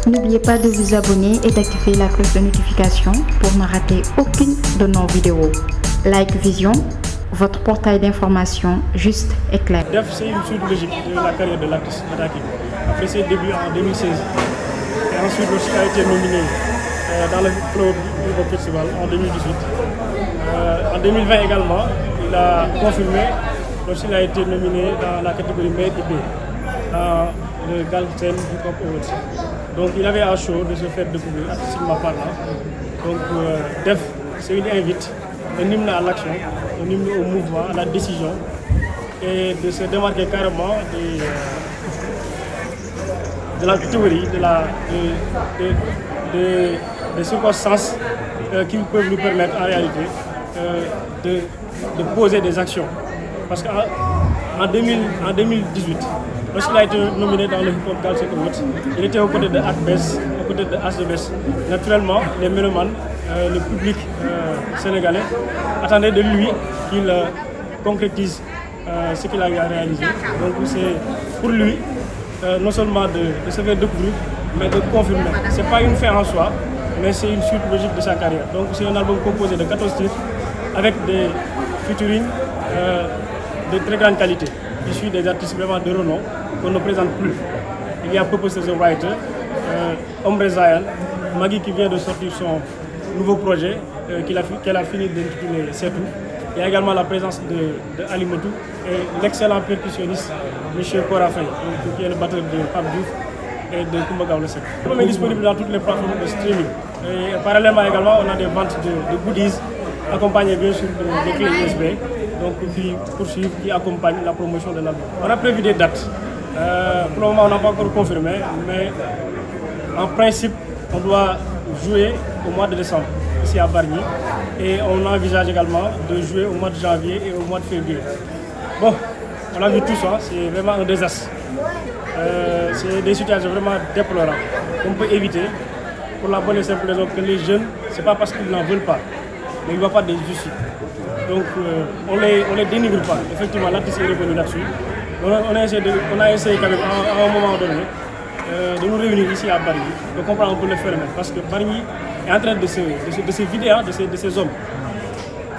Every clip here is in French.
N'oubliez pas de vous abonner et d'activer la cloche de notification pour ne rater aucune de nos vidéos. Like Vision, votre portail d'information juste et clair. DEF, c'est une suite logique de la carrière de l'artiste Mataki. Après ses débuts en 2016, et ensuite il a été nominé dans le Flow Festival en 2018. En 2020 également, il a confirmé lorsqu'il a été nominé dans la catégorie meilleur IP dans le Galsen Hip Hop Awards. Donc il avait à chaud de se faire découvrir artistiquement parlant. Donc DEF, c'est une invite, un hymne à l'action, un hymne au mouvement, à la décision et de se démarquer carrément de la théorie, des circonstances qui peuvent nous permettre en réalité de poser des actions. Parce qu'en 2018, lorsqu'il a été nominé dans le Hip Hop Galsen Awards, il était aux côtés de Akbess, aux côtés de Asdebes. Naturellement, les mélomanes, le public sénégalais attendaient de lui qu'il concrétise ce qu'il a réalisé. Donc c'est pour lui non seulement de se faire découvrir, mais de confirmer. Ce n'est pas une fin en soi, mais c'est une suite logique de sa carrière. Donc c'est un album composé de 14 titres avec des featuring de très grande qualité, issus des artistes vraiment de renom qu'on ne présente plus. Il y a Purpose the Writer, Ombre Zayan, Maggie qui vient de sortir son nouveau projet qu'elle a fini d'intituler C'est tout. Il y a également la présence de Ali Motou et l'excellent percussionniste M. Korafay, qui est le batteur de Pape Diouf et de Koumba Gawlo Seck. L'album est disponible dans toutes les plateformes de streaming. Et parallèlement également, on a des ventes de goodies accompagnées bien sûr des clés USB, donc qui poursuivent, qui accompagnent la promotion de l'album. On a prévu des dates. Pour le moment, on n'a pas encore confirmé, mais en principe, on doit jouer au mois de décembre, ici à Bargny. Et on envisage également de jouer au mois de janvier et au mois de février. Bon, on a vu tout ça, c'est vraiment un désastre. C'est des situations vraiment déplorables qu'on peut éviter pour la bonne et simple raison que les jeunes, ce n'est pas parce qu'ils n'en veulent pas, mais ils ne voient pas des issues. Donc on les dénigre pas. Effectivement, l'artiste est revenu là-dessus. On a essayé quand même à un moment donné de nous réunir ici à Bargny, de comprendre un peu le phénomène. Parce que Bargny est en train de se vider de ces hommes.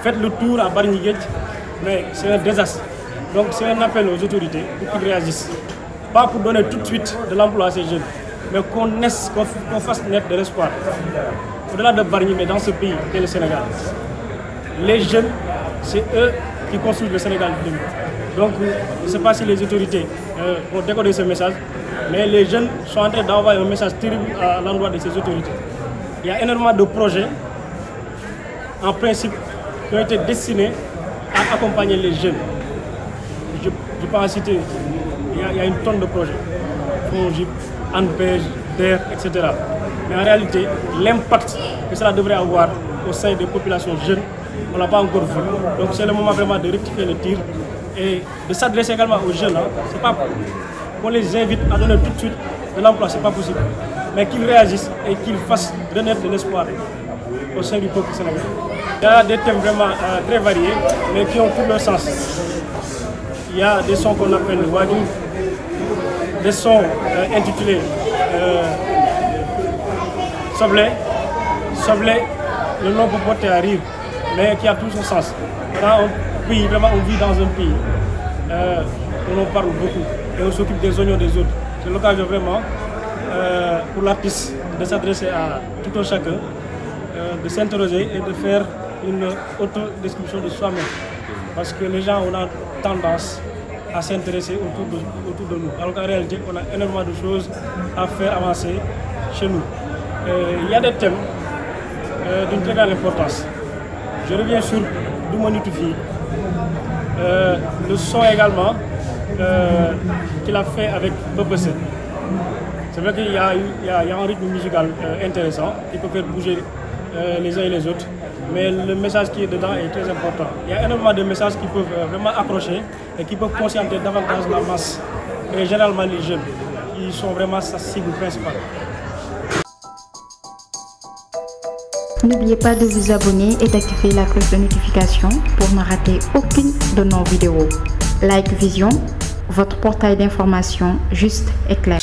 Faites le tour à Bargny Gate, mais c'est un désastre. Donc c'est un appel aux autorités pour qu'ils réagissent. Pas pour donner tout de suite de l'emploi à ces jeunes, mais qu'on fasse naître de l'espoir. Au-delà de Bargny, mais dans ce pays qu'est le Sénégal. Les jeunes, c'est eux qui construisent le Sénégal de demain. Donc je ne sais pas si les autorités vont décoder ce message, mais les jeunes sont en train d'envoyer un message terrible à l'endroit de ces autorités. Il y a énormément de projets, en principe, qui ont été destinés à accompagner les jeunes. Je peux en citer, il y a une tonne de projets, FONGIP, ANPEJ, DER, etc. Mais en réalité, l'impact que cela devrait avoir au sein des populations jeunes, on ne l'a pas encore vu. Donc c'est le moment vraiment de rectifier le tir et de s'adresser également aux jeunes. C'est pas qu'on les invite à donner tout de suite de l'emploi, ce n'est pas possible. Mais qu'ils réagissent et qu'ils fassent renaître de l'espoir au sein du peuple sénégalais. Il y a des thèmes vraiment très variés, mais qui ont tout leur sens. Il y a des sons qu'on appelle Wadou, des sons intitulés Soblé, le nom peut porter à rire, mais qui a tout son sens. Quand on vit dans un pays où on parle beaucoup et on s'occupe des oignons des autres. C'est l'occasion vraiment pour l'artiste de s'adresser à tout un chacun, de s'interroger et de faire une autodescription de soi-même. Parce que les gens ont tendance à s'intéresser autour de nous. Alors qu'en réalité, on a énormément de choses à faire avancer chez nous. Il y a des thèmes d'une très grande importance. Je reviens sur Doumonitoufie. Le son également qu'il a fait avec PPC. C'est vrai qu'il y a un rythme musical intéressant qui peut faire bouger les uns et les autres. Mais le message qui est dedans est très important. Il y a énormément de messages qui peuvent vraiment accrocher et qui peuvent conscientiser davantage la masse. Et généralement les jeunes, qui sont vraiment sa cible principale. N'oubliez pas de vous abonner et d'activer la cloche de notification pour ne rater aucune de nos vidéos. Like Vision, votre portail d'information juste et clair.